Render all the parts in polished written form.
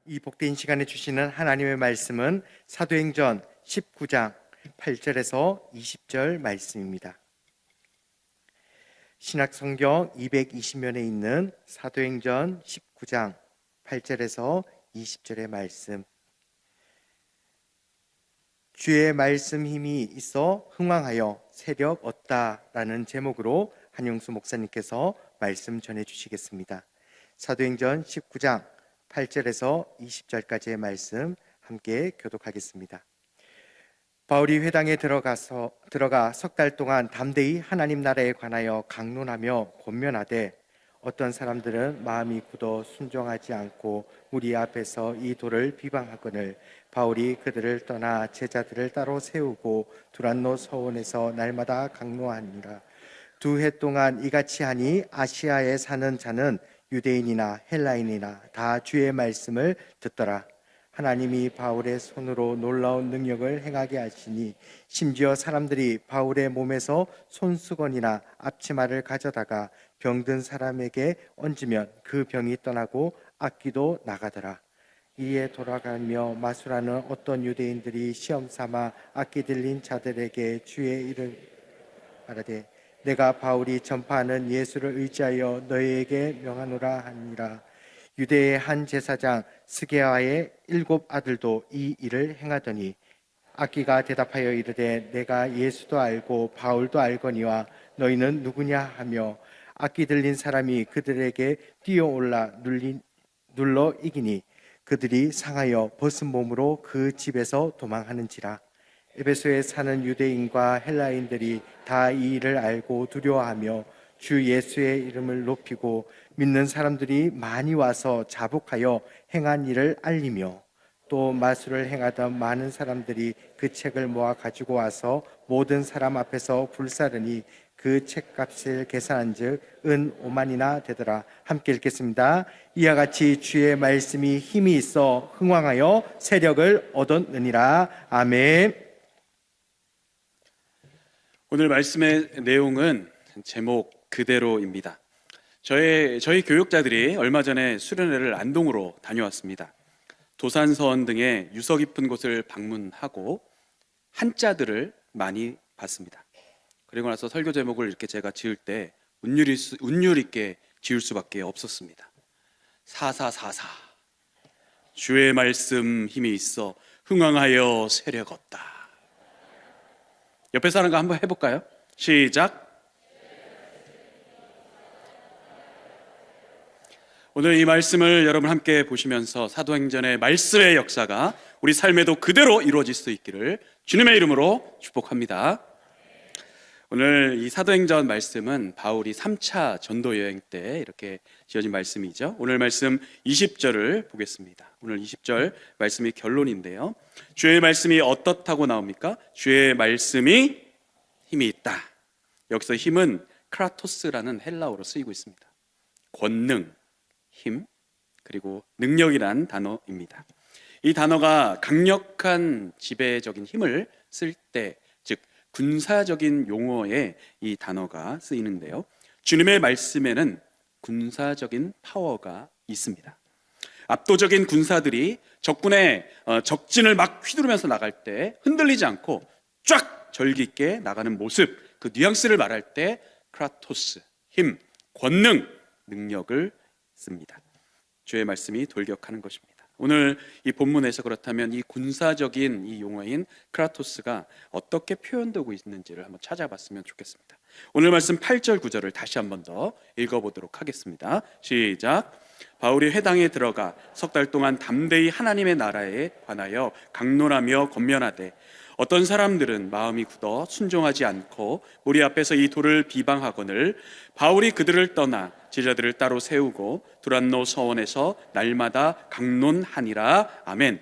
이 복된 시간에 주시는 하나님의 말씀은 사도행전 19장 8절에서 20절 말씀입니다. 신약성경 220면에 있는 사도행전 19장 8절에서 20절의 말씀. 주의 말씀 힘이 있어 흥왕하여 세력 얻다라는 제목으로 한용수 목사님께서 말씀 전해주시겠습니다. 사도행전 19장 8절에서 20절까지의 말씀 함께 교독하겠습니다. 바울이 회당에 들어가 석 달 동안 담대히 하나님 나라에 관하여 강론하며 권면하되 어떤 사람들은 마음이 굳어 순종하지 않고 무리 앞에서 이 도를 비방하거늘 바울이 그들을 떠나 제자들을 따로 세우고 두란노 서원에서 날마다 강론하니라. 2해 동안 이같이 하니 아시아에 사는 자는 유대인이나 헬라인이나 다 주의 말씀을 듣더라. 하나님이 바울의 손으로 놀라운 능력을 행하게 하시니 심지어 사람들이 바울의 몸에서 손수건이나 앞치마를 가져다가 병든 사람에게 얹으면 그 병이 떠나고 악귀도 나가더라. 이에 돌아가며 마술하는 어떤 유대인들이 시험 삼아 악귀 들린 자들에게 주의 이름 말하되 내가 바울이 전파하는 예수를 의지하여 너희에게 명하노라 하니라. 유대의 한 제사장 스게아의 7 아들도 이 일을 행하더니 악귀가 대답하여 이르되 내가 예수도 알고 바울도 알거니와 너희는 누구냐 하며 악귀 들린 사람이 그들에게 뛰어올라 눌러 이기니 그들이 상하여 벗은 몸으로 그 집에서 도망하는지라. 에베소에 사는 유대인과 헬라인들이 다 이 일을 알고 두려워하며 주 예수의 이름을 높이고 믿는 사람들이 많이 와서 자복하여 행한 일을 알리며 또 마술을 행하던 많은 사람들이 그 책을 모아 가지고 와서 모든 사람 앞에서 불사르니 그 책값을 계산한 즉 은 5만이나 되더라. 함께 읽겠습니다. 이와 같이 주의 말씀이 힘이 있어 흥왕하여 세력을 얻었느니라. 아멘. 오늘 말씀의 내용은 제목 그대로입니다. 저희 교육자들이 얼마 전에 수련회를 안동으로 다녀왔습니다. 도산서원 등의 유서 깊은 곳을 방문하고 한자들을 많이 봤습니다. 그리고 나서 설교 제목을 이렇게 제가 지을 때 운율 있게 지을 수밖에 없었습니다. 사사사사 주의 말씀 힘이 있어 흥왕하여 세력 얻다. 옆에 사람과 한번 해볼까요? 시작. 오늘 이 말씀을 여러분 함께 보시면서 사도행전의 말씀의 역사가 우리 삶에도 그대로 이루어질 수 있기를 주님의 이름으로 축복합니다. 오늘 이 사도행전 말씀은 바울이 3차 전도 여행 때 이렇게 지어진 말씀이죠. 오늘 말씀 20절을 보겠습니다. 오늘 20절 말씀이 결론인데요. 주의 말씀이 어떻다고 나옵니까? 주의 말씀이 힘이 있다. 여기서 힘은 크라토스라는 헬라어로 쓰이고 있습니다. 권능, 힘, 그리고 능력이란 단어입니다. 이 단어가 강력한 지배적인 힘을 쓸 때, 즉 군사적인 용어에 이 단어가 쓰이는데요. 주님의 말씀에는 군사적인 파워가 있습니다. 압도적인 군사들이 적군의 적진을 막 휘두르면서 나갈 때 흔들리지 않고 쫙 절기 있게 나가는 모습, 그 뉘앙스를 말할 때 크라토스, 힘, 권능, 능력을 씁니다. 주의 말씀이 돌격하는 것입니다. 오늘 이 본문에서 그렇다면 이 군사적인 이 용어인 크라토스가 어떻게 표현되고 있는지를 한번 찾아봤으면 좋겠습니다. 오늘 말씀 8절 9절을 다시 한번 더 읽어보도록 하겠습니다. 시작. 바울이 회당에 들어가 석 달 동안 담대히 하나님의 나라에 관하여 강론하며 권면하되 어떤 사람들은 마음이 굳어 순종하지 않고 우리 앞에서 이 도를 비방하거늘 바울이 그들을 떠나 제자들을 따로 세우고 두란노 서원에서 날마다 강론하니라. 아멘.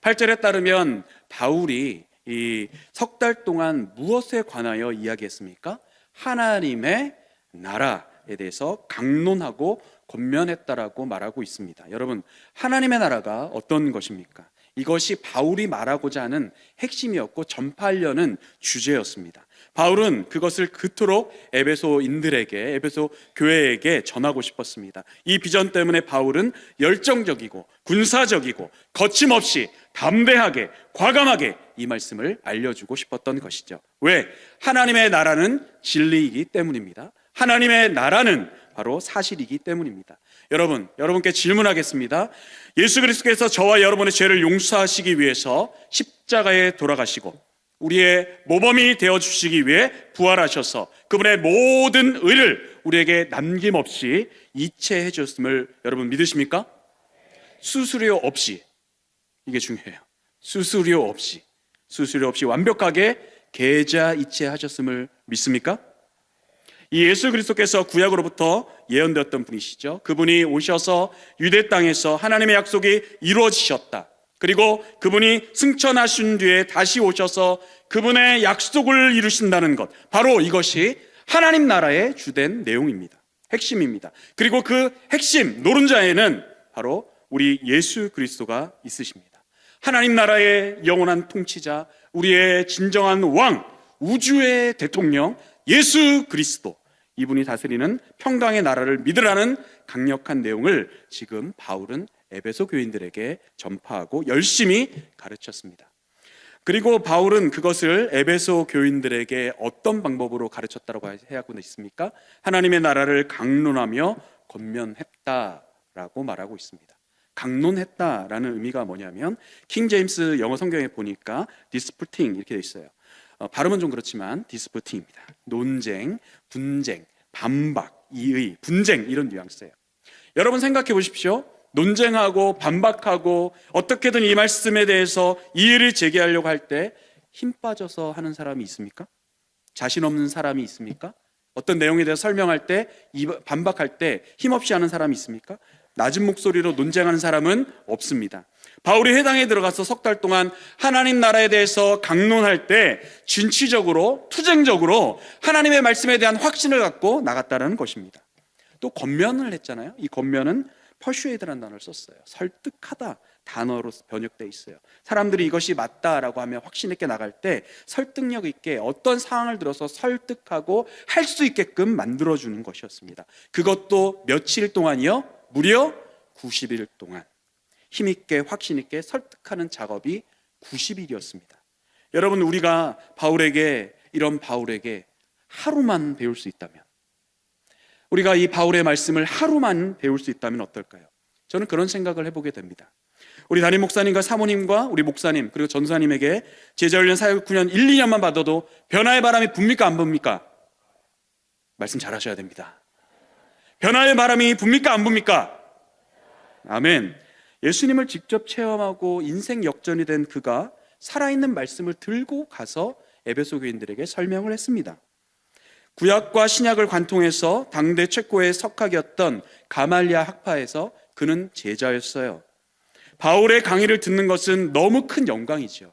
8절에 따르면 바울이 이 석 달 동안 무엇에 관하여 이야기했습니까? 하나님의 나라에 대해서 강론하고 권면했다라고 말하고 있습니다. 여러분, 하나님의 나라가 어떤 것입니까? 이것이 바울이 말하고자 하는 핵심이었고 전파하려는 주제였습니다. 바울은 그것을 그토록 에베소인들에게, 에베소 교회에게 전하고 싶었습니다. 이 비전 때문에 바울은 열정적이고 군사적이고 거침없이 담대하게 과감하게 이 말씀을 알려주고 싶었던 것이죠. 왜? 하나님의 나라는 진리이기 때문입니다. 하나님의 나라는 바로 사실이기 때문입니다. 여러분께 질문하겠습니다. 예수 그리스도께서 저와 여러분의 죄를 용서하시기 위해서 십자가에 돌아가시고 우리의 모범이 되어주시기 위해 부활하셔서 그분의 모든 의를 우리에게 남김없이 이체해 주셨음을 여러분 믿으십니까? 수수료 없이, 이게 중요해요. 수수료 없이 완벽하게 계좌 이체하셨음을 믿습니까? 이 예수 그리스도께서 구약으로부터 예언되었던 분이시죠. 그분이 오셔서 유대 땅에서 하나님의 약속이 이루어지셨다. 그리고 그분이 승천하신 뒤에 다시 오셔서 그분의 약속을 이루신다는 것, 바로 이것이 하나님 나라의 주된 내용입니다. 핵심입니다. 그리고 그 핵심 노른자에는 바로 우리 예수 그리스도가 있으십니다. 하나님 나라의 영원한 통치자, 우리의 진정한 왕, 우주의 대통령 예수 그리스도, 이분이 다스리는 평강의 나라를 믿으라는 강력한 내용을 지금 바울은 에베소 교인들에게 전파하고 열심히 가르쳤습니다. 그리고 바울은 그것을 에베소 교인들에게 어떤 방법으로 가르쳤다고 하고 있습니까? 하나님의 나라를 강론하며 권면했다라고 말하고 있습니다. 강론했다라는 의미가 뭐냐면 킹 제임스 영어 성경에 보니까 disputing 이렇게 돼 있어요. 발음은 좀 그렇지만 disputing입니다. 논쟁, 분쟁, 반박, 이의, 분쟁 이런 뉘앙스예요. 여러분 생각해 보십시오. 논쟁하고 반박하고 어떻게든 이 말씀에 대해서 이의를 제기하려고 할 때 힘 빠져서 하는 사람이 있습니까? 자신 없는 사람이 있습니까? 어떤 내용에 대해서 설명할 때, 반박할 때 힘없이 하는 사람이 있습니까? 낮은 목소리로 논쟁하는 사람은 없습니다. 바울이 회당에 들어가서 석 달 동안 하나님 나라에 대해서 강론할 때 진취적으로, 투쟁적으로 하나님의 말씀에 대한 확신을 갖고 나갔다는 것입니다. 또 권면을 했잖아요. 이 권면은 persuade라는 단어를 썼어요. 설득하다 단어로 번역되어 있어요. 사람들이 이것이 맞다라고 하면 확신 있게 나갈 때 설득력 있게 어떤 상황을 들어서 설득하고 할 수 있게끔 만들어주는 것이었습니다. 그것도 며칠 동안이요? 무려 90일 동안 힘있게 확신 있게 설득하는 작업이 90일이었습니다. 여러분, 우리가 이런 바울에게 하루만 배울 수 있다면, 우리가 이 바울의 말씀을 하루만 배울 수 있다면 어떨까요? 저는 그런 생각을 해보게 됩니다. 우리 담임 목사님과 사모님과 우리 목사님 그리고 전사님에게 제자훈련 사역 9년 1, 2년만 받아도 변화의 바람이 붑니까 안 붑니까? 말씀 잘하셔야 됩니다. 변화의 바람이 붑니까 안 붑니까? 아멘. 예수님을 직접 체험하고 인생 역전이 된 그가 살아있는 말씀을 들고 가서 에베소 교인들에게 설명을 했습니다. 구약과 신약을 관통해서 당대 최고의 석학이었던 가말리아 학파에서 그는 제자였어요. 바울의 강의를 듣는 것은 너무 큰 영광이죠.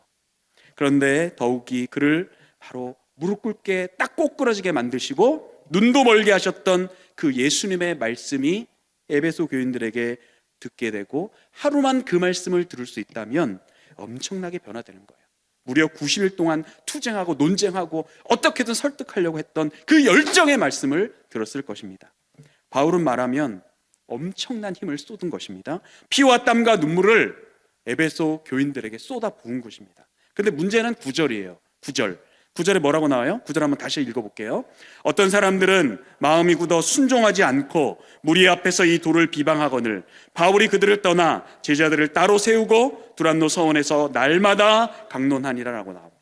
그런데 더욱이 그를 바로 무릎 꿇게 딱 꼬꾸라지게 만드시고 눈도 멀게 하셨던 그 예수님의 말씀이 에베소 교인들에게 듣게 되고 하루만 그 말씀을 들을 수 있다면 엄청나게 변화되는 거예요. 무려 90일 동안 투쟁하고 논쟁하고 어떻게든 설득하려고 했던 그 열정의 말씀을 들었을 것입니다. 바울은 말하면 엄청난 힘을 쏟은 것입니다. 피와 땀과 눈물을 에베소 교인들에게 쏟아 부은 것입니다. 그런데 문제는 9절이에요. 9절에 뭐라고 나와요? 9절 한번 다시 읽어볼게요. 어떤 사람들은 마음이 굳어 순종하지 않고 무리 앞에서 이 돌을 비방하거늘 바울이 그들을 떠나 제자들을 따로 세우고 두란노 서원에서 날마다 강론하니라라고 나옵니다.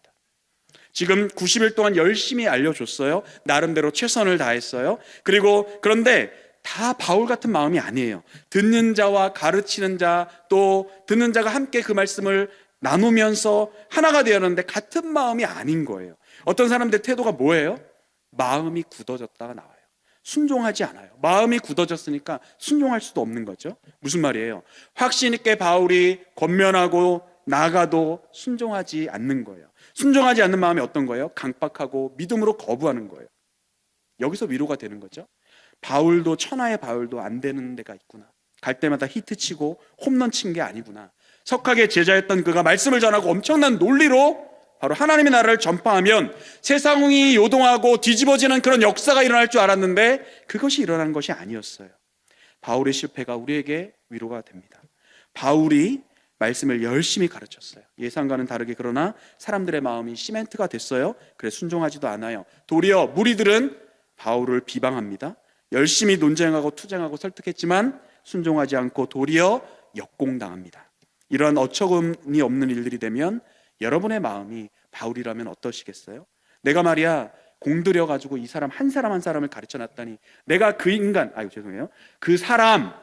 지금 90일 동안 열심히 알려줬어요. 나름대로 최선을 다했어요. 그런데 다 바울 같은 마음이 아니에요. 듣는 자와 가르치는 자, 또 듣는 자가 함께 그 말씀을 나누면서 하나가 되었는데 같은 마음이 아닌 거예요. 어떤 사람들 태도가 뭐예요? 마음이 굳어졌다가 나와요. 순종하지 않아요. 마음이 굳어졌으니까 순종할 수도 없는 거죠. 무슨 말이에요? 확신 있게 바울이 권면하고 나가도 순종하지 않는 거예요. 순종하지 않는 마음이 어떤 거예요? 강박하고 믿음으로 거부하는 거예요. 여기서 위로가 되는 거죠. 천하의 바울도 안 되는 데가 있구나. 갈 때마다 히트 치고 홈런 친 게 아니구나. 석학의 제자였던 그가 말씀을 전하고 엄청난 논리로 바로 하나님의 나라를 전파하면 세상이 요동하고 뒤집어지는 그런 역사가 일어날 줄 알았는데 그것이 일어난 것이 아니었어요. 바울의 실패가 우리에게 위로가 됩니다. 바울이 말씀을 열심히 가르쳤어요. 예상과는 다르게. 그러나 사람들의 마음이 시멘트가 됐어요. 그래서 순종하지도 않아요. 도리어 무리들은 바울을 비방합니다. 열심히 논쟁하고 투쟁하고 설득했지만 순종하지 않고 도리어 역공당합니다. 이런 어처구니 없는 일들이 되면 여러분의 마음이 바울이라면 어떠시겠어요? 내가 말이야 공들여가지고 이 사람 한 사람을 가르쳐놨다니, 내가 그 인간, 죄송해요, 그 사람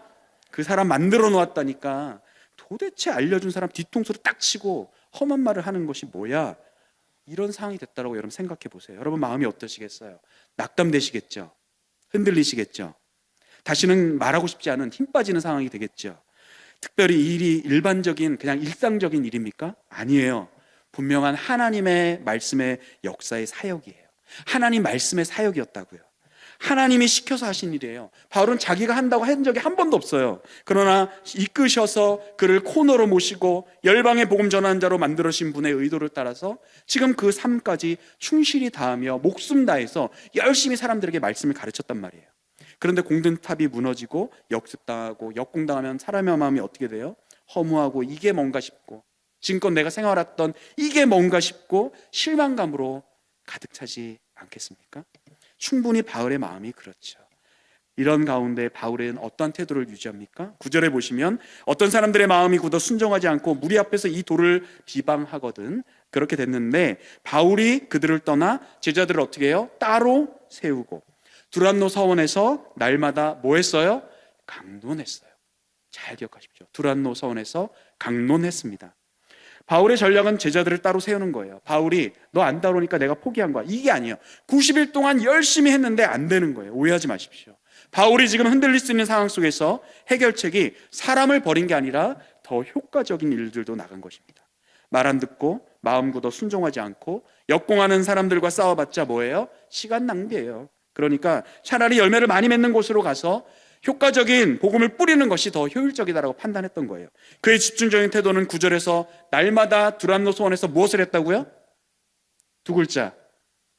만들어 놓았다니까 도대체 알려준 사람 뒤통수를 딱 치고 험한 말을 하는 것이 뭐야? 이런 상황이 됐다고 여러분 생각해 보세요. 여러분 마음이 어떠시겠어요? 낙담되시겠죠? 흔들리시겠죠? 다시는 말하고 싶지 않은 힘 빠지는 상황이 되겠죠? 특별히 이 일이 일반적인 그냥 일상적인 일입니까? 아니에요. 분명한 하나님의 말씀의 역사의 사역이에요. 하나님 말씀의 사역이었다고요. 하나님이 시켜서 하신 일이에요. 바울은 자기가 한다고 한 적이 한 번도 없어요. 그러나 이끄셔서 그를 코너로 모시고 열방의 복음 전환 자로 만들어신 분의 의도를 따라서 지금 그 삶까지 충실히 다하며 목숨 다해서 열심히 사람들에게 말씀을 가르쳤단 말이에요. 그런데 공든탑이 무너지고 역습당하고 역공당하면 사람의 마음이 어떻게 돼요? 허무하고 이게 뭔가 싶고, 지금껏 내가 생활했던 이게 뭔가 싶고 실망감으로 가득 차지 않겠습니까? 충분히 바울의 마음이 그렇죠. 이런 가운데 바울은 어떤 태도를 유지합니까? 9절에 보시면 어떤 사람들의 마음이 굳어 순종하지 않고 무리 앞에서 이 돌을 비방하거든. 그렇게 됐는데 바울이 그들을 떠나 제자들을 어떻게 해요? 따로 세우고 두란노 서원에서 날마다 뭐 했어요? 강론했어요. 잘 기억하십시오. 두란노 서원에서 강론했습니다. 바울의 전략은 제자들을 따로 세우는 거예요. 바울이 너 안 따르니까 내가 포기한 거야, 이게 아니에요. 90일 동안 열심히 했는데 안 되는 거예요. 오해하지 마십시오. 바울이 지금 흔들릴 수 있는 상황 속에서 해결책이 사람을 버린 게 아니라 더 효과적인 일들도 나간 것입니다. 말 안 듣고 마음 굳어 순종하지 않고 역공하는 사람들과 싸워봤자 뭐예요? 시간 낭비예요. 그러니까 차라리 열매를 많이 맺는 곳으로 가서 효과적인 복음을 뿌리는 것이 더 효율적이다라고 판단했던 거예요. 그의 집중적인 태도는 9절에서 날마다 두란노 소원에서 무엇을 했다고요? 두 글자,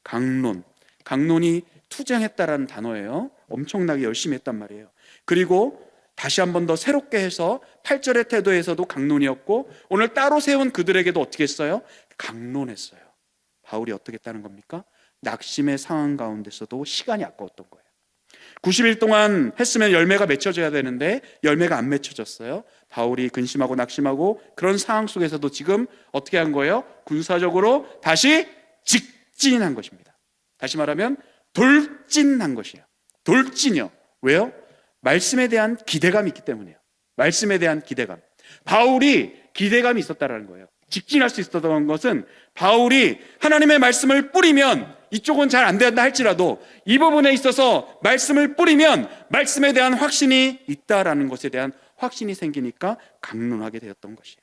강론. 강론이 투쟁했다라는 단어예요. 엄청나게 열심히 했단 말이에요. 그리고 다시 한 번 더 새롭게 해서 8절의 태도에서도 강론이었고 오늘 따로 세운 그들에게도 어떻게 했어요? 강론했어요. 바울이 어떻게 했다는 겁니까? 낙심의 상황 가운데서도 시간이 아까웠던 거예요. 90일 동안 했으면 열매가 맺혀져야 되는데 열매가 안 맺혀졌어요. 바울이 근심하고 낙심하고 그런 상황 속에서도 지금 어떻게 한 거예요? 군사적으로 다시 직진한 것입니다. 다시 말하면 돌진한 것이에요. 돌진이요. 왜요? 말씀에 대한 기대감이 있기 때문이에요. 말씀에 대한 기대감. 바울이 기대감이 있었다는 거예요. 직진할 수 있었던 것은 바울이 하나님의 말씀을 뿌리면 이쪽은 잘 안 된다 할지라도 이 부분에 있어서 말씀을 뿌리면 말씀에 대한 확신이 있다라는 것에 대한 확신이 생기니까 강론하게 되었던 것이에요.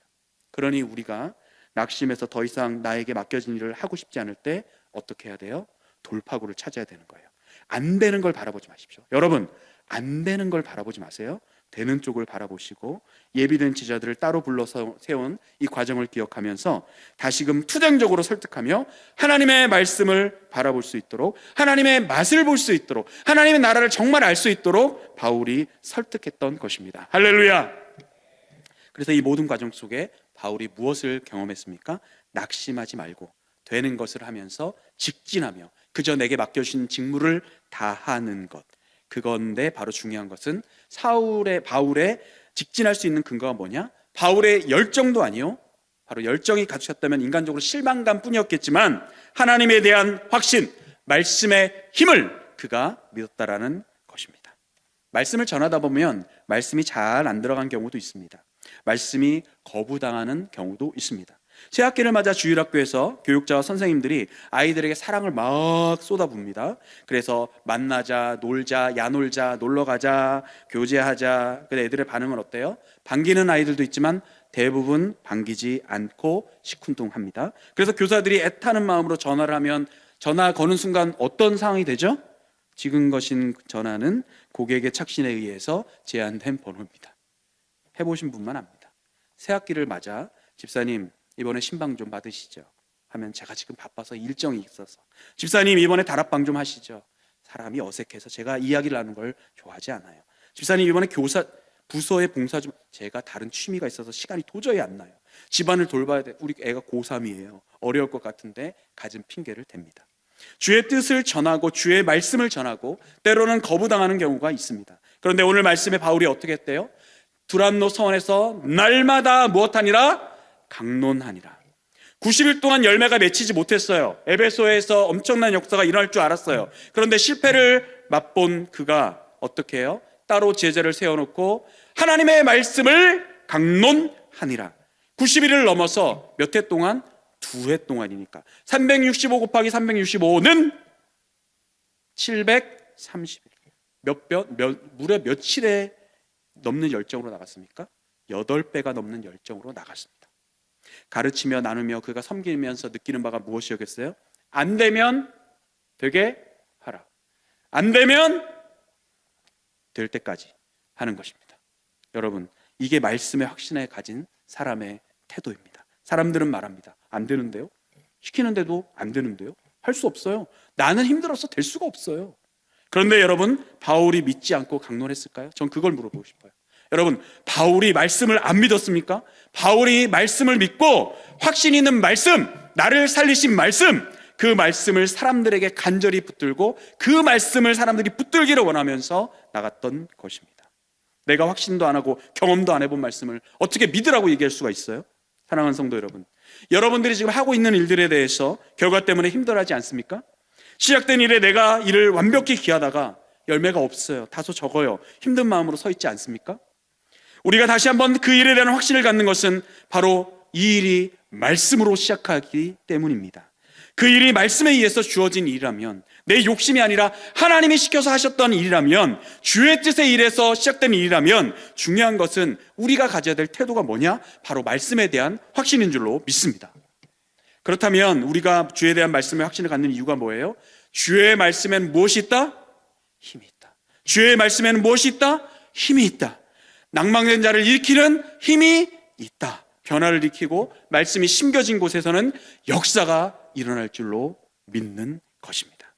그러니 우리가 낙심해서 더 이상 나에게 맡겨진 일을 하고 싶지 않을 때 어떻게 해야 돼요? 돌파구를 찾아야 되는 거예요. 안 되는 걸 바라보지 마십시오. 여러분, 안 되는 걸 바라보지 마세요. 되는 쪽을 바라보시고 예비된 제자들을 따로 불러서 세운 이 과정을 기억하면서 다시금 투쟁적으로 설득하며 하나님의 말씀을 바라볼 수 있도록, 하나님의 맛을 볼 수 있도록, 하나님의 나라를 정말 알 수 있도록 바울이 설득했던 것입니다. 할렐루야. 그래서 이 모든 과정 속에 바울이 무엇을 경험했습니까? 낙심하지 말고 되는 것을 하면서 직진하며 그저 내게 맡겨주신 직무를 다하는 것, 그건데 바로 중요한 것은 바울의 직진할 수 있는 근거가 뭐냐? 바울의 열정도 아니요, 바로 열정이 갖추셨다면 인간적으로 실망감 뿐이었겠지만 하나님에 대한 확신, 말씀의 힘을 그가 믿었다라는 것입니다. 말씀을 전하다 보면 말씀이 잘 안 들어간 경우도 있습니다. 말씀이 거부당하는 경우도 있습니다. 새학기를 맞아 주일학교에서 교육자와 선생님들이 아이들에게 사랑을 막 쏟아붓습니다. 그래서 만나자, 놀자, 야놀자, 놀러가자, 교제하자. 근데 애들의 반응은 어때요? 반기는 아이들도 있지만 대부분 반기지 않고 시큰둥합니다. 그래서 교사들이 애타는 마음으로 전화를 하면 전화 거는 순간 어떤 상황이 되죠? 지금 거신 전화는 고객의 착신에 의해서 제한된 번호입니다. 해보신 분만 압니다. 새학기를 맞아 집사님 이번에 신방 좀 받으시죠 하면 제가 지금 바빠서 일정이 있어서 집사님 이번에 다락방 좀 하시죠. 사람이 어색해서 제가 이야기를 하는 걸 좋아하지 않아요. 집사님 이번에 부서에 봉사 좀, 제가 다른 취미가 있어서 시간이 도저히 안 나요. 집안을 돌봐야 돼. 우리 애가 고3이에요. 어려울 것 같은데 갖은 핑계를 댑니다. 주의 뜻을 전하고 주의 말씀을 전하고 때로는 거부당하는 경우가 있습니다. 그런데 오늘 말씀에 바울이 어떻게 했대요? 두란노 서원에서 날마다 무엇하니라? 강론하니라. 90일 동안 열매가 맺히지 못했어요. 에베소에서 엄청난 역사가 일어날 줄 알았어요. 그런데 실패를 맛본 그가 어떻게 해요? 따로 제자를 세워놓고 하나님의 말씀을 강론하니라. 90일을 넘어서 몇 해 동안? 2해 동안이니까 365 곱하기 365는 730일. 무려 며칠에 넘는 열정으로 나갔습니까? 8배가 넘는 열정으로 나갔습니다. 가르치며 나누며 그가 섬기면서 느끼는 바가 무엇이었겠어요? 안 되면 되게 하라. 안 되면 될 때까지 하는 것입니다. 여러분, 이게 말씀의 확신에 가진 사람의 태도입니다. 사람들은 말합니다. 안 되는데요? 시키는데도 안 되는데요? 할 수 없어요. 나는 힘들어서 될 수가 없어요. 그런데 여러분, 바울이 믿지 않고 강론했을까요? 전 그걸 물어보고 싶어요. 여러분, 바울이 말씀을 안 믿었습니까? 바울이 말씀을 믿고 확신 있는 말씀, 나를 살리신 말씀, 그 말씀을 사람들에게 간절히 붙들고 그 말씀을 사람들이 붙들기를 원하면서 나갔던 것입니다. 내가 확신도 안 하고 경험도 안 해본 말씀을 어떻게 믿으라고 얘기할 수가 있어요? 사랑하는 성도 여러분, 여러분들이 지금 하고 있는 일들에 대해서 결과 때문에 힘들어하지 않습니까? 시작된 일에 내가 일을 완벽히 기하다가 열매가 없어요. 다소 적어요. 힘든 마음으로 서 있지 않습니까? 우리가 다시 한번 그 일에 대한 확신을 갖는 것은 바로 이 일이 말씀으로 시작하기 때문입니다. 그 일이 말씀에 의해서 주어진 일이라면, 내 욕심이 아니라 하나님이 시켜서 하셨던 일이라면, 주의 뜻의 일에서 시작된 일이라면 중요한 것은 우리가 가져야 될 태도가 뭐냐? 바로 말씀에 대한 확신인 줄로 믿습니다. 그렇다면 우리가 주에 대한 말씀에 확신을 갖는 이유가 뭐예요? 주의 말씀에는 무엇이 있다? 힘이 있다. 주의 말씀에는 무엇이 있다? 힘이 있다. 낭망된 자를 일으키는 힘이 있다. 변화를 일으키고 말씀이 심겨진 곳에서는 역사가 일어날 줄로 믿는 것입니다.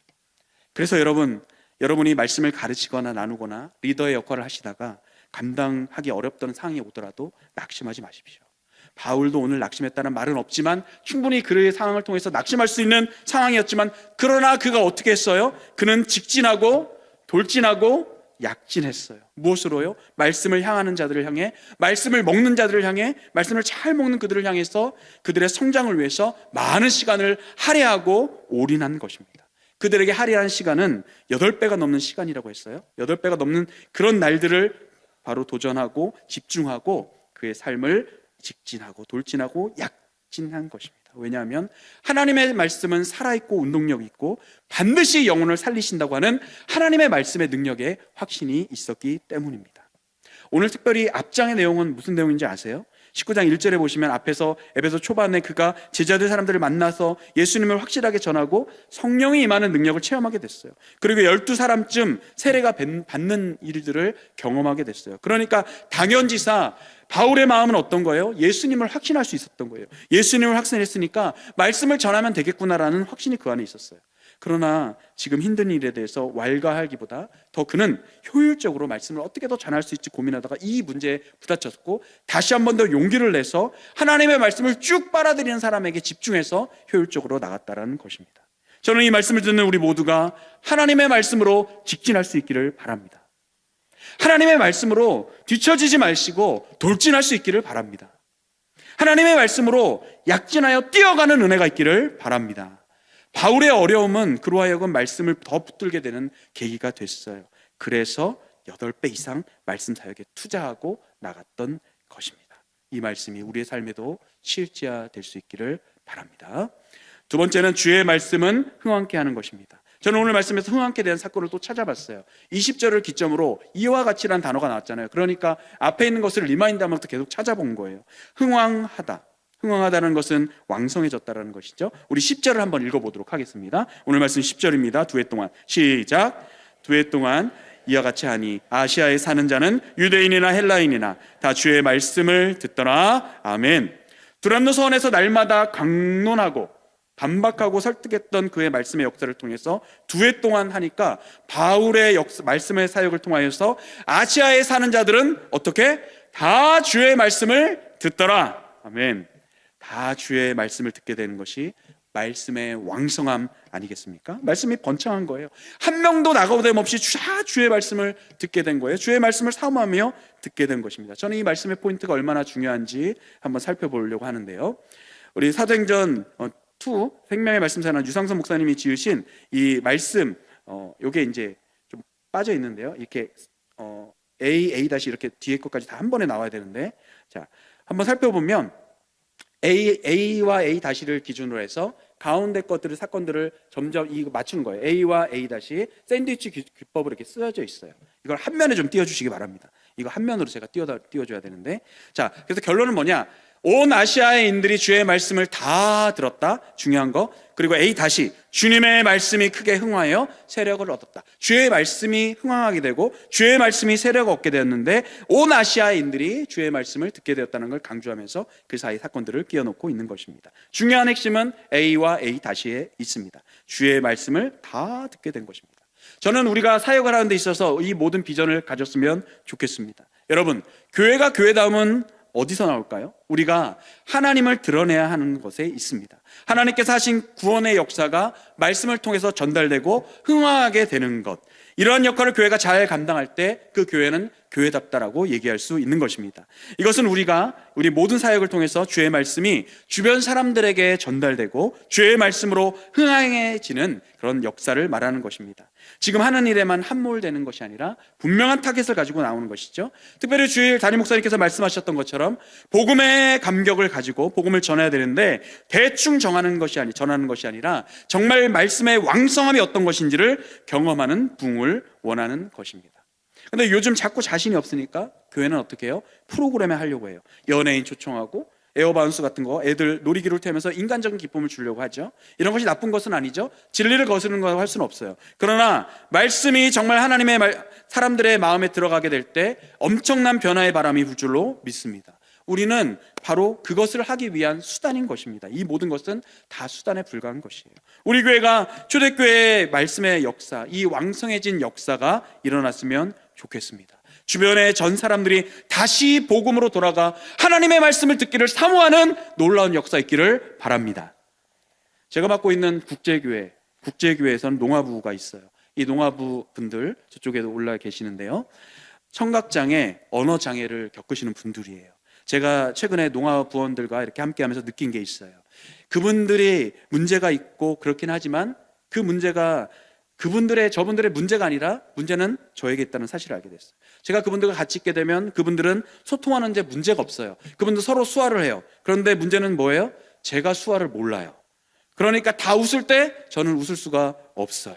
그래서 여러분이 말씀을 가르치거나 나누거나 리더의 역할을 하시다가 감당하기 어렵던 상황이 오더라도 낙심하지 마십시오. 바울도 오늘 낙심했다는 말은 없지만 충분히 그의 상황을 통해서 낙심할 수 있는 상황이었지만, 그러나 그가 어떻게 했어요? 그는 직진하고 돌진하고 약진했어요. 무엇으로요? 말씀을 향하는 자들을 향해, 말씀을 먹는 자들을 향해, 말씀을 잘 먹는 그들을 향해서 그들의 성장을 위해서 많은 시간을 할애하고 올인한 것입니다. 그들에게 할애한 시간은 8배가 넘는 시간이라고 했어요. 8배가 넘는 그런 날들을 바로 도전하고 집중하고 그의 삶을 직진하고 돌진하고 약진한 것입니다. 왜냐하면 하나님의 말씀은 살아있고 운동력 있고 반드시 영혼을 살리신다고 하는 하나님의 말씀의 능력에 확신이 있었기 때문입니다. 오늘 특별히 앞장의 내용은 무슨 내용인지 아세요? 19장 1절에 보시면 앞에서 에베소 초반에 그가 제자들 사람들을 만나서 예수님을 확실하게 전하고 성령이 임하는 능력을 체험하게 됐어요. 그리고 12사람쯤 세례가 받는 일들을 경험하게 됐어요. 그러니까 당연지사 바울의 마음은 어떤 거예요? 예수님을 확신할 수 있었던 거예요. 예수님을 확신했으니까 말씀을 전하면 되겠구나라는 확신이 그 안에 있었어요. 그러나 지금 힘든 일에 대해서 왈가하기보다 더 그는 효율적으로 말씀을 어떻게 더 전할 수 있지 고민하다가 이 문제에 부딪혔고, 다시 한 번 더 용기를 내서 하나님의 말씀을 쭉 빨아들이는 사람에게 집중해서 효율적으로 나갔다라는 것입니다. 저는 이 말씀을 듣는 우리 모두가 하나님의 말씀으로 직진할 수 있기를 바랍니다. 하나님의 말씀으로 뒤처지지 마시고 돌진할 수 있기를 바랍니다. 하나님의 말씀으로 약진하여 뛰어가는 은혜가 있기를 바랍니다. 바울의 어려움은 그로 하여금 말씀을 더 붙들게 되는 계기가 됐어요. 그래서 8배 이상 말씀 사역에 투자하고 나갔던 것입니다. 이 말씀이 우리의 삶에도 실제화될 수 있기를 바랍니다. 두 번째는 주의 말씀은 흥왕케 하는 것입니다. 저는 오늘 말씀에서 흥왕케에 대한 사건을 또 찾아봤어요. 20절을 기점으로 이와 같이라는 단어가 나왔잖아요. 그러니까 앞에 있는 것을 리마인드하면서 계속 찾아본 거예요. 흥왕하다. 흥왕하다는 것은 왕성해졌다는 것이죠. 우리 10절을 한번 읽어보도록 하겠습니다. 오늘 말씀 10절입니다. 두 해 동안 시작. 두 해 동안 이와 같이 하니 아시아에 사는 자는 유대인이나 헬라인이나 다 주의 말씀을 듣더라. 아멘. 두란노 서원에서 날마다 강론하고 반박하고 설득했던 그의 말씀의 역사를 통해서 2해 동안 하니까 바울의 말씀의 사역을 통하여서 아시아에 사는 자들은 어떻게? 다 주의 말씀을 듣더라. 아멘. 다 주의 말씀을 듣게 되는 것이 말씀의 왕성함 아니겠습니까? 말씀이 번창한 거예요. 한 명도 나가오됨 없이 다 주의 말씀을 듣게 된 거예요. 주의 말씀을 사모하며 듣게 된 것입니다. 저는 이 말씀의 포인트가 얼마나 중요한지 한번 살펴보려고 하는데요. 우리 사도행전 2 생명의 말씀사는 유상선 목사님이 지으신 이 말씀, 요게 이제 좀 빠져 있는데요. 이렇게 A 이렇게 뒤에 것까지 다 한 번에 나와야 되는데, 자, 한번 살펴보면 A와 A-를 기준으로 해서 가운데 것들을 사건들을 점점 이거 맞추는 거예요. A와 A- 샌드위치 기법으로 이렇게 쓰여져 있어요. 이걸 한 면에 좀 띄워주시기 바랍니다. 이거 한 면으로 제가 띄워줘야 되는데, 자, 그래서 결론은 뭐냐? 온 아시아의인들이 주의 말씀을 다 들었다. 중요한 거. 그리고 A- 주님의 말씀이 크게 흥하여 세력을 얻었다. 주의 말씀이 흥황하게 되고 주의 말씀이 세력을 얻게 되었는데 온 아시아인들이 주의 말씀을 듣게 되었다는 걸 강조하면서 그 사이 사건들을 끼워놓고 있는 것입니다. 중요한 핵심은 A와 A-에 있습니다. 주의 말씀을 다 듣게 된 것입니다. 저는 우리가 사역을 하는 데 있어서 이 모든 비전을 가졌으면 좋겠습니다. 여러분, 교회가 교회다움은 어디서 나올까요? 우리가 하나님을 드러내야 하는 것에 있습니다. 하나님께서 하신 구원의 역사가 말씀을 통해서 전달되고 흥황하게 되는 것, 이러한 역할을 교회가 잘 감당할 때 그 교회는 교회답다라고 얘기할 수 있는 것입니다. 이것은 우리 모든 사역을 통해서 주의 말씀이 주변 사람들에게 전달되고 주의 말씀으로 흥황해지는 그런 역사를 말하는 것입니다. 지금 하는 일에만 함몰되는 것이 아니라 분명한 타겟을 가지고 나오는 것이죠. 특별히 주일 담임 목사님께서 말씀하셨던 것처럼 복음의 감격을 가지고 복음을 전해야 되는데 대충 전하는 것이 아니라 정말 말씀의 왕성함이 어떤 것인지를 경험하는 부흥을 원하는 것입니다. 근데 요즘 자꾸 자신이 없으니까 교회는 어떻게 해요? 프로그램에 하려고 해요. 연예인 초청하고 에어바운스 같은 거 애들 놀이기를 태우면서 인간적인 기쁨을 주려고 하죠. 이런 것이 나쁜 것은 아니죠. 진리를 거스르는 거 할 수는 없어요. 그러나 말씀이 정말 하나님의 사람들의 마음에 들어가게 될 때 엄청난 변화의 바람이 불 줄로 믿습니다. 우리는 바로 그것을 하기 위한 수단인 것입니다. 이 모든 것은 다 수단에 불과한 것이에요. 우리 교회가 초대교회의 말씀의 역사, 이 왕성해진 역사가 일어났으면 좋겠습니다. 주변의 전 사람들이 다시 복음으로 돌아가 하나님의 말씀을 듣기를 사모하는 놀라운 역사 있기를 바랍니다. 제가 맡고 있는 국제교회에서는 농아부가 있어요. 이 농아부 분들 저쪽에도 올라 계시는데요. 청각장애, 언어장애를 겪으시는 분들이에요. 제가 최근에 농아 부원들과 이렇게 함께하면서 느낀 게 있어요. 그분들이 문제가 있고 그렇긴 하지만 그 문제가 저분들의 문제가 아니라 문제는 저에게 있다는 사실을 알게 됐어요. 제가 그분들과 같이 있게 되면 그분들은 소통하는 데 문제가 없어요. 그분들 서로 수화를 해요. 그런데 문제는 뭐예요? 제가 수화를 몰라요. 그러니까 다 웃을 때 저는 웃을 수가 없어요.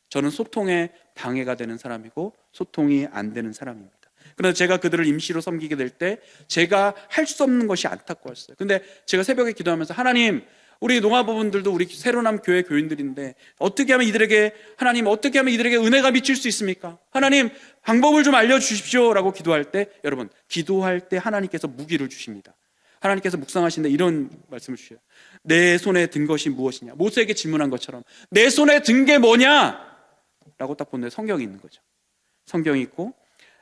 저는 소통에 방해가 되는 사람이고 소통이 안 되는 사람입니다. 그래서 제가 그들을 임시로 섬기게 될 때 제가 할 수 없는 것이 안타까웠어요. 근데 제가 새벽에 기도하면서 하나님, 우리 농아부분들도 우리 새로남 교회 교인들인데 어떻게 하면 이들에게 은혜가 미칠 수 있습니까? 하나님, 방법을 좀 알려주십시오 라고 기도할 때, 여러분, 기도할 때 하나님께서 무기를 주십니다. 하나님께서 묵상하시는데 이런 말씀을 주셔요. 내 손에 든 것이 무엇이냐? 모세에게 질문한 것처럼 내 손에 든 게 뭐냐? 라고 딱 보는데 성경이 있는 거죠. 성경이 있고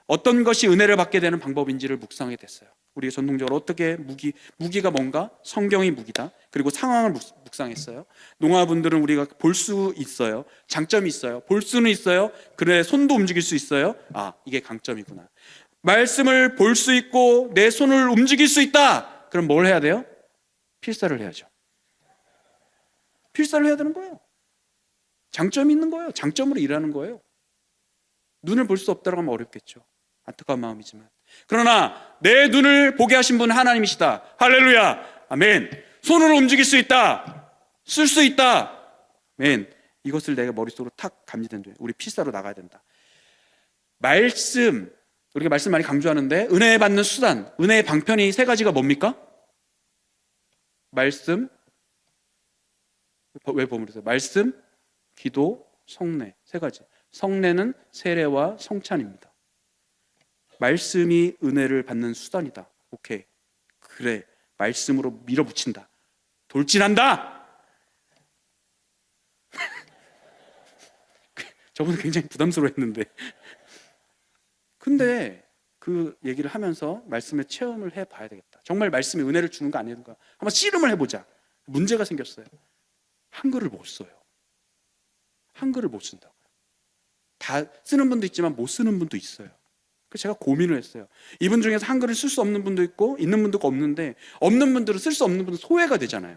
어떤 것이 은혜를 받게 되는 방법인지를 묵상하게 됐어요. 우리가 전통적으로 어떻게 무기가 뭔가? 성경이 무기다. 그리고 상황을 묵상했어요. 농아분들은 우리가 볼 수 있어요. 장점이 있어요. 볼 수는 있어요. 그래, 손도 움직일 수 있어요. 아, 이게 강점이구나. 말씀을 볼 수 있고 내 손을 움직일 수 있다. 그럼 뭘 해야 돼요? 필사를 해야죠. 필사를 해야 되는 거예요. 장점이 있는 거예요. 장점으로 일하는 거예요. 눈을 볼 수 없다고 하면 어렵겠죠. 안타까운 마음이지만. 그러나 내 눈을 보게 하신 분은 하나님이시다. 할렐루야. 아멘. 손으로 움직일 수 있다. 쓸 수 있다. 아멘. 이것을 내가 머릿속으로 탁 감지된다. 우리 필사로 나가야 된다. 우리가 말씀 많이 강조하는데 은혜 받는 수단, 은혜의 방편이 3가지가 뭡니까? 말씀, 왜 버무렸어요? 말씀, 기도, 성례. 3가지. 성례는 세례와 성찬입니다. 말씀이 은혜를 받는 수단이다. 오케이. 그래. 말씀으로 밀어붙인다. 돌진한다. 저분은 굉장히 부담스러워했는데. 근데 그 얘기를 하면서 말씀의 체험을 해봐야 되겠다. 정말 말씀이 은혜를 주는 거 아닌가? 한번 씨름을 해보자. 문제가 생겼어요. 한글을 못 써요. 한글을 못 쓴다고요. 다 쓰는 분도 있지만 못 쓰는 분도 있어요. 그래서 제가 고민을 했어요. 이분 중에서 한글을 쓸 수 없는 분도 있고 있는 분도 없는데, 없는 분들은 쓸 수 없는 분은 소외가 되잖아요.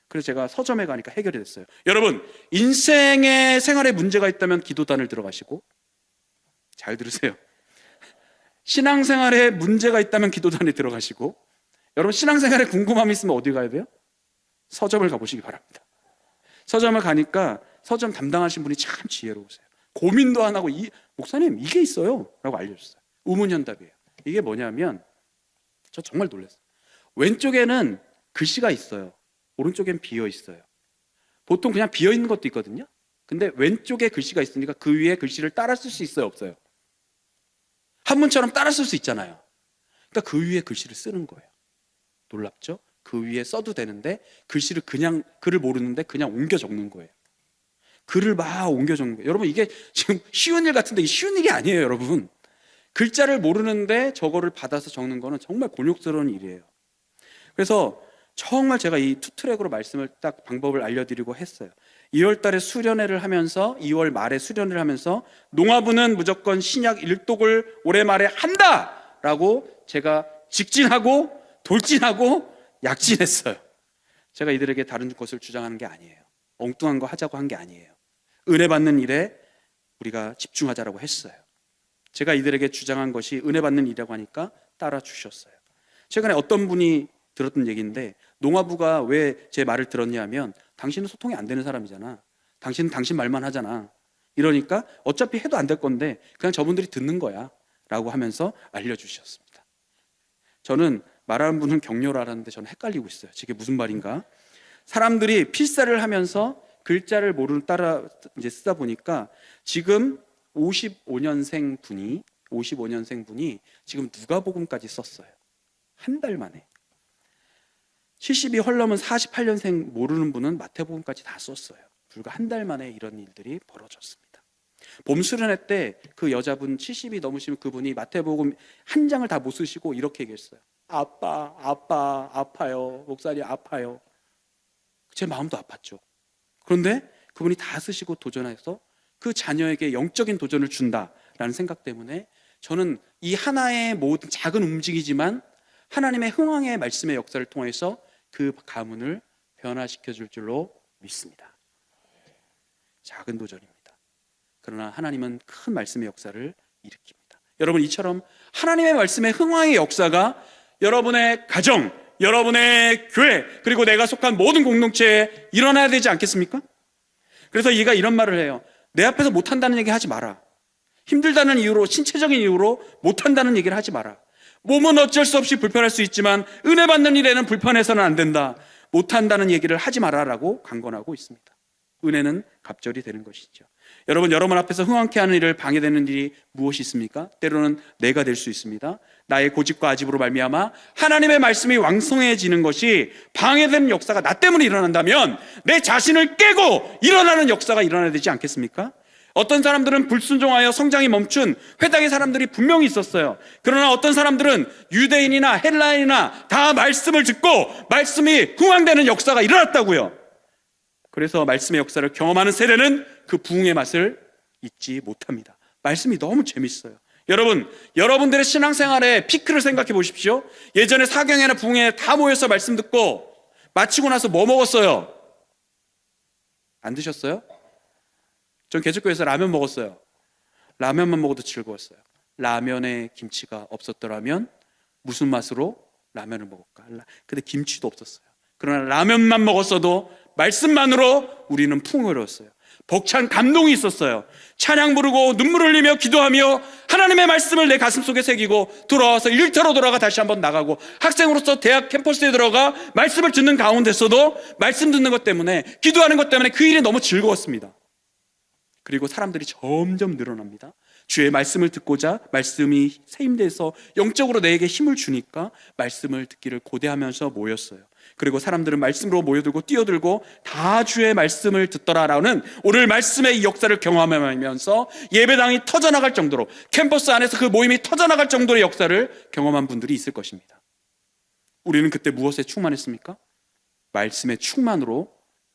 그래서 제가 서점에 가니까 해결이 됐어요. 여러분, 인생의 생활에 문제가 있다면 기도단을 들어가시고, 잘 들으세요. 신앙생활에 문제가 있다면 기도단에 들어가시고, 여러분 신앙생활에 궁금함이 있으면 어디 가야 돼요? 서점을 가보시기 바랍니다. 서점을 가니까 서점 담당하신 분이 참 지혜로우세요. 고민도 안 하고 목사님 이게 있어요 라고 알려줬어요. 우문현답이에요. 이게 뭐냐면, 저 정말 놀랐어요. 왼쪽에는 글씨가 있어요. 오른쪽엔 비어 있어요. 보통 그냥 비어 있는 것도 있거든요. 근데 왼쪽에 글씨가 있으니까 그 위에 글씨를 따라 쓸 수 있어요, 없어요? 한문처럼 따라 쓸 수 있잖아요. 그러니까 그 위에 글씨를 쓰는 거예요. 놀랍죠? 그 위에 써도 되는데 글씨를 그냥, 글을 모르는데 그냥 옮겨 적는 거예요. 글을 막 옮겨 적는 거예요. 여러분, 이게 지금 쉬운 일 같은데 이게 쉬운 일이 아니에요, 여러분. 글자를 모르는데 저거를 받아서 적는 거는 정말 곤욕스러운 일이에요. 그래서 정말 제가 이 투트랙으로 말씀을 딱 방법을 알려드리고 했어요. 2월 달에 수련회를 하면서, 2월 말에 수련회를 하면서 농화부는 무조건 신약 일독을 올해 말에 한다! 라고 제가 직진하고 돌진하고 약진했어요. 제가 이들에게 다른 것을 주장하는 게 아니에요. 엉뚱한 거 하자고 한 게 아니에요. 은혜 받는 일에 우리가 집중하자라고 했어요. 제가 이들에게 주장한 것이 은혜 받는 일이라고 하니까 따라 주셨어요. 최근에 어떤 분이 들었던 얘기인데, 농화부가 왜 제 말을 들었냐면, 당신은 소통이 안 되는 사람이잖아. 당신은 당신 말만 하잖아. 이러니까 어차피 해도 안 될 건데 그냥 저분들이 듣는 거야 라고 하면서 알려주셨습니다. 저는 말하는 분은 격려를 하는데 저는 헷갈리고 있어요. 저게 무슨 말인가? 사람들이 필사를 하면서 글자를 모르는 따라 이제 쓰다 보니까 지금 55년생 분이 지금 누가복음까지 썼어요. 한 달 만에. 70이 헐넘은 48년생 모르는 분은 마태복음까지 다 썼어요. 불과 한 달 만에 이런 일들이 벌어졌습니다. 봄 수련회 때 그 여자분 70이 넘으시면 그분이 마태복음 한 장을 다 못 쓰시고 이렇게 얘기했어요. 아빠 아파요. 목사님 아파요. 제 마음도 아팠죠. 그런데 그분이 다 쓰시고 도전해서 그 자녀에게 영적인 도전을 준다라는 생각 때문에 저는 이 하나의 모든 작은 움직이지만 하나님의 흥왕의 말씀의 역사를 통해서 그 가문을 변화시켜 줄 줄로 믿습니다. 작은 도전입니다. 그러나 하나님은 큰 말씀의 역사를 일으킵니다. 여러분, 이처럼 하나님의 말씀의 흥왕의 역사가 여러분의 가정, 여러분의 교회, 그리고 내가 속한 모든 공동체에 일어나야 되지 않겠습니까? 그래서 얘가 이런 말을 해요. 내 앞에서 못한다는 얘기 하지 마라. 힘들다는 이유로, 신체적인 이유로 못한다는 얘기를 하지 마라. 몸은 어쩔 수 없이 불편할 수 있지만 은혜 받는 일에는 불편해서는 안 된다. 못한다는 얘기를 하지 마라라고 강권하고 있습니다. 은혜는 갑절이 되는 것이죠. 여러분 앞에서 흥황케 하는 일을 방해되는 일이 무엇이 있습니까? 때로는 내가 될 수 있습니다. 나의 고집과 아집으로 말미암아 하나님의 말씀이 왕성해지는 것이 방해되는 역사가 나 때문에 일어난다면 내 자신을 깨고 일어나는 역사가 일어나야 되지 않겠습니까? 어떤 사람들은 불순종하여 성장이 멈춘 회당의 사람들이 분명히 있었어요. 그러나 어떤 사람들은 유대인이나 헬라인이나 다 말씀을 듣고 말씀이 흥황되는 역사가 일어났다고요. 그래서 말씀의 역사를 경험하는 세대는 그 부흥의 맛을 잊지 못합니다. 말씀이 너무 재밌어요. 여러분, 여러분들의 신앙생활의 피크를 생각해 보십시오. 예전에 사경회나 부흥회 다 모여서 말씀 듣고 마치고 나서 뭐 먹었어요? 안 드셨어요? 전 개척교회에서 라면 먹었어요. 라면만 먹어도 즐거웠어요. 라면에 김치가 없었더라면 무슨 맛으로 라면을 먹을까? 근데 김치도 없었어요. 그러나 라면만 먹었어도 말씀만으로 우리는 풍요로웠어요. 벅찬 감동이 있었어요. 찬양 부르고 눈물 흘리며 기도하며 하나님의 말씀을 내 가슴속에 새기고 돌아와서 일터로 돌아가 다시 한번 나가고 학생으로서 대학 캠퍼스에 들어가 말씀을 듣는 가운데서도 말씀 듣는 것 때문에, 기도하는 것 때문에 그 일이 너무 즐거웠습니다. 그리고 사람들이 점점 늘어납니다. 주의 말씀을 듣고자 말씀이 세임돼서 영적으로 내게 힘을 주니까 말씀을 듣기를 고대하면서 모였어요. 그리고 사람들은 말씀으로 모여들고 뛰어들고 다 주의 말씀을 듣더라라는 오늘 말씀의 이 역사를 경험하면서 예배당이 터져나갈 정도로, 캠퍼스 안에서 그 모임이 터져나갈 정도의 역사를 경험한 분들이 있을 것입니다. 우리는 그때 무엇에 충만했습니까? 말씀의 충만으로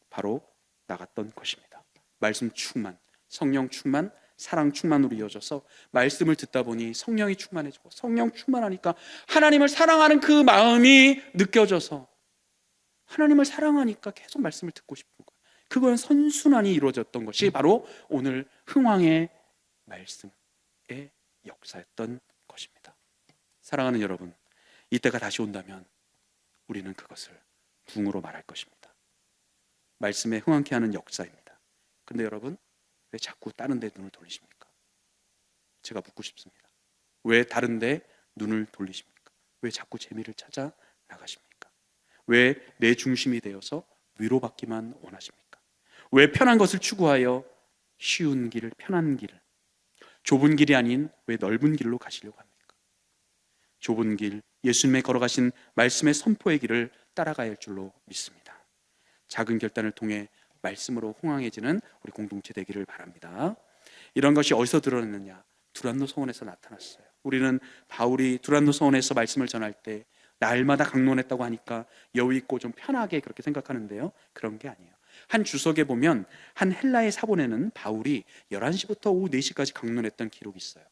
바로 나갔던 것입니다. 말씀 충만, 성령 충만, 사랑 충만으로 이어져서 말씀을 듣다 보니 성령이 충만해지고, 성령 충만하니까 하나님을 사랑하는 그 마음이 느껴져서 하나님을 사랑하니까 계속 말씀을 듣고 싶은 거예요. 그건 선순환이 이루어졌던 것이 바로 오늘 흥왕의 말씀의 역사였던 것입니다. 사랑하는 여러분, 이때가 다시 온다면 우리는 그것을 붕으로 말할 것입니다. 말씀에 흥왕케 하는 역사입니다. 근데 여러분, 왜 자꾸 다른 데 눈을 돌리십니까? 제가 묻고 싶습니다. 왜 다른 데 눈을 돌리십니까? 왜 자꾸 재미를 찾아 나가십니까? 왜 내 중심이 되어서 위로받기만 원하십니까? 왜 편한 것을 추구하여 쉬운 길을, 편한 길을, 좁은 길이 아닌 왜 넓은 길로 가시려고 합니까? 좁은 길, 예수님의 걸어가신 말씀의 선포의 길을 따라가야 할 줄로 믿습니다. 작은 결단을 통해 말씀으로 흥왕해지는 우리 공동체 되기를 바랍니다. 이런 것이 어디서 드러났느냐? 두란노 서원에서 나타났어요. 우리는 바울이 두란노 서원에서 말씀을 전할 때 날마다 강론했다고 하니까 여유 있고 좀 편하게 그렇게 생각하는데요, 그런 게 아니에요. 한 주석에 보면 한 헬라의 사본에는 바울이 11시부터 오후 4시까지 강론했던 기록이 있어요.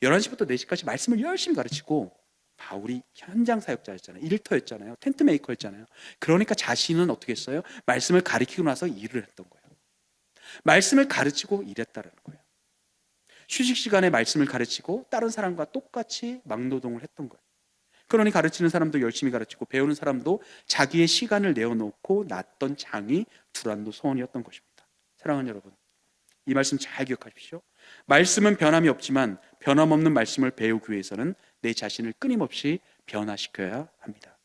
11시부터 4시까지 말씀을 열심히 가르치고, 바울이 현장 사역자였잖아요. 일터였잖아요. 텐트 메이커였잖아요. 그러니까 자신은 어떻게 했어요? 말씀을 가르치고 나서 일을 했던 거예요. 말씀을 가르치고 일했다는 거예요. 휴식 시간에 말씀을 가르치고 다른 사람과 똑같이 막노동을 했던 거예요. 그러니 가르치는 사람도 열심히 가르치고 배우는 사람도 자기의 시간을 내어놓고 났던 장이 두란노 서원이었던 것입니다. 사랑하는 여러분, 이 말씀 잘 기억하십시오. 말씀은 변함이 없지만 변함없는 말씀을 배우기 위해서는 내 자신을 끊임없이 변화시켜야 합니다.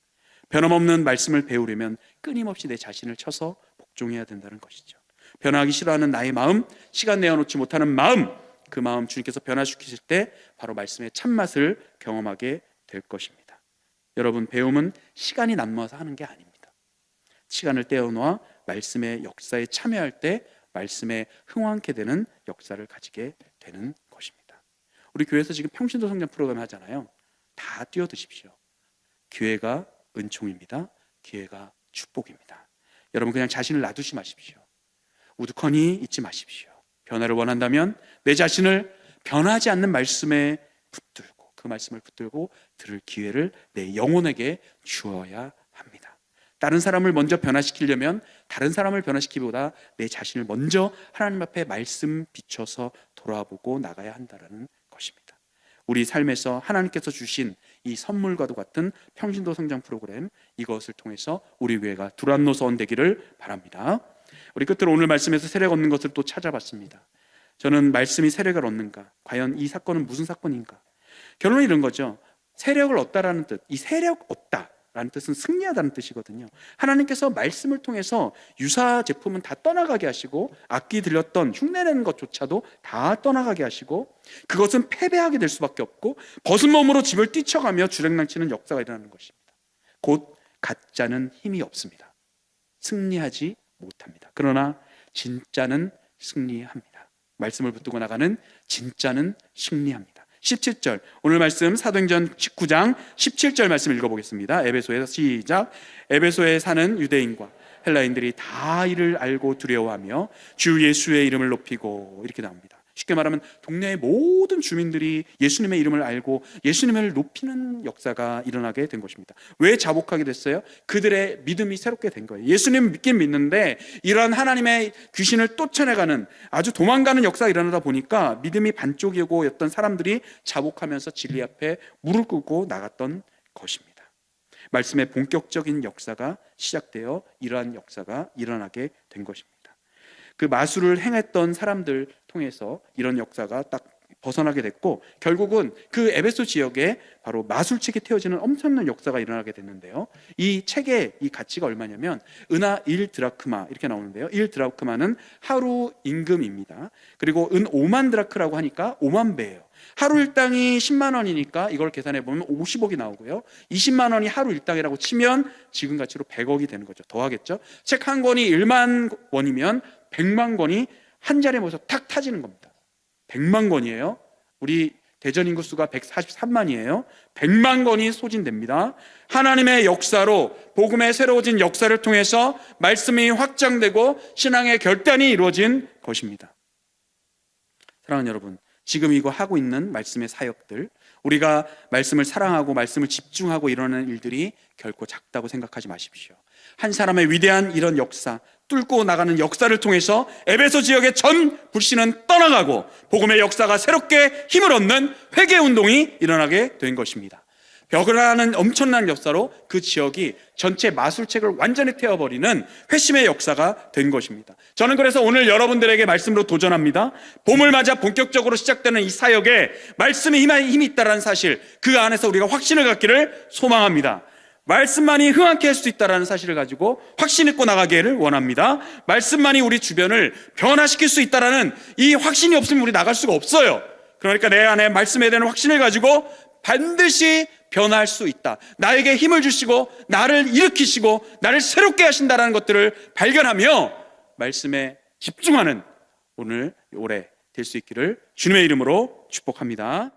변함없는 말씀을 배우려면 끊임없이 내 자신을 쳐서 복종해야 된다는 것이죠. 변화하기 싫어하는 나의 마음, 시간 내어놓지 못하는 마음, 그 마음 주님께서 변화시키실 때 바로 말씀의 참맛을 경험하게 될 것입니다. 여러분, 배움은 시간이 남아서 하는 게 아닙니다. 시간을 떼어놓아 말씀의 역사에 참여할 때 말씀에 흥왕케 되는 역사를 가지게 되는 것입니다. 우리 교회에서 지금 평신도 성장 프로그램 하잖아요. 다 뛰어드십시오. 기회가 은총입니다. 기회가 축복입니다. 여러분, 그냥 자신을 놔두지 마십시오. 우두커니 있지 마십시오. 변화를 원한다면 내 자신을 변하지 않는 말씀에 붙들고, 그 말씀을 붙들고 들을 기회를 내 영혼에게 주어야 합니다. 다른 사람을 먼저 변화시키려면 다른 사람을 변화시키기보다 내 자신을 먼저 하나님 앞에 말씀 비춰서 돌아보고 나가야 한다는 것입니다. 우리 삶에서 하나님께서 주신 이 선물과도 같은 평신도 성장 프로그램, 이것을 통해서 우리 교회가 두란노 서원 되기를 바랍니다. 우리 끝으로 오늘 말씀에서 세력 얻는 것을 또 찾아봤습니다. 저는 말씀이 세력을 얻는가? 과연 이 사건은 무슨 사건인가? 결론이 이런 거죠. 세력을 얻다라는 뜻, 이 세력 얻다라는 뜻은 승리하다는 뜻이거든요. 하나님께서 말씀을 통해서 유사 제품은 다 떠나가게 하시고, 악기 들렸던 흉내내는 것조차도 다 떠나가게 하시고, 그것은 패배하게 될 수밖에 없고 벗은 몸으로 집을 뛰쳐가며 주랭랑치는 역사가 일어나는 것입니다. 곧 가짜는 힘이 없습니다. 승리하지 못합니다. 그러나 진짜는 승리합니다. 말씀을 붙들고 나가는 진짜는 승리합니다. 17절, 오늘 말씀 사도행전 19장 17절 말씀 읽어보겠습니다. 에베소에서 시작. 에베소에 사는 유대인과 헬라인들이 다 이를 알고 두려워하며 주 예수의 이름을 높이고, 이렇게 나옵니다. 쉽게 말하면 동네의 모든 주민들이 예수님의 이름을 알고 예수님을 높이는 역사가 일어나게 된 것입니다. 왜 자복하게 됐어요? 그들의 믿음이 새롭게 된 거예요. 예수님 믿긴 믿는데 이러한 하나님의 귀신을 쫓아내가는, 아주 도망가는 역사가 일어나다 보니까 믿음이 반쪽이고였던 사람들이 자복하면서 진리 앞에 무릎 꿇고 나갔던 것입니다. 말씀의 본격적인 역사가 시작되어 이러한 역사가 일어나게 된 것입니다. 그 마술을 행했던 사람들 통해서 이런 역사가 딱 벗어나게 됐고, 결국은 그 에베소 지역에 바로 마술책이 태워지는 엄청난 역사가 일어나게 됐는데요. 이 책의 이 가치가 얼마냐면 은하 1드라크마 이렇게 나오는데요. 1드라크마는 하루 임금입니다. 그리고 은 5만 드라크라고 하니까 5만 배예요. 하루 일당이 10만 원이니까 이걸 계산해 보면 50억이 나오고요. 20만 원이 하루 일당이라고 치면 지금 가치로 100억이 되는 거죠. 더하겠죠. 책 한 권이 1만 원이면 100만 권이 한 자리에 모여서 탁 타지는 겁니다. 100만 권이에요. 우리 대전 인구 수가 143만이에요. 100만 권이 소진됩니다. 하나님의 역사로 복음의 새로워진 역사를 통해서 말씀이 확장되고 신앙의 결단이 이루어진 것입니다. 사랑하는 여러분, 지금 이거 하고 있는 말씀의 사역들, 우리가 말씀을 사랑하고 말씀을 집중하고 이러는 일들이 결코 작다고 생각하지 마십시오. 한 사람의 위대한 이런 역사, 뚫고 나가는 역사를 통해서 에베소 지역의 전 불신은 떠나가고 복음의 역사가 새롭게 힘을 얻는 회개운동이 일어나게 된 것입니다. 벽을하는 엄청난 역사로 그 지역이 전체 마술책을 완전히 태워버리는 회심의 역사가 된 것입니다. 저는 그래서 오늘 여러분들에게 말씀으로 도전합니다. 봄을 맞아 본격적으로 시작되는 이 사역에 말씀의 힘이 있다는 사실, 그 안에서 우리가 확신을 갖기를 소망합니다. 말씀만이 흥하게 할 수 있다는 사실을 가지고 확신 있고 나가기를 원합니다. 말씀만이 우리 주변을 변화시킬 수 있다는 이 확신이 없으면 우리 나갈 수가 없어요. 그러니까 내 안에 말씀에 대한 확신을 가지고 반드시 변화할 수 있다. 나에게 힘을 주시고 나를 일으키시고 나를 새롭게 하신다는 것들을 발견하며 말씀에 집중하는 오늘 올해 될 수 있기를 주님의 이름으로 축복합니다.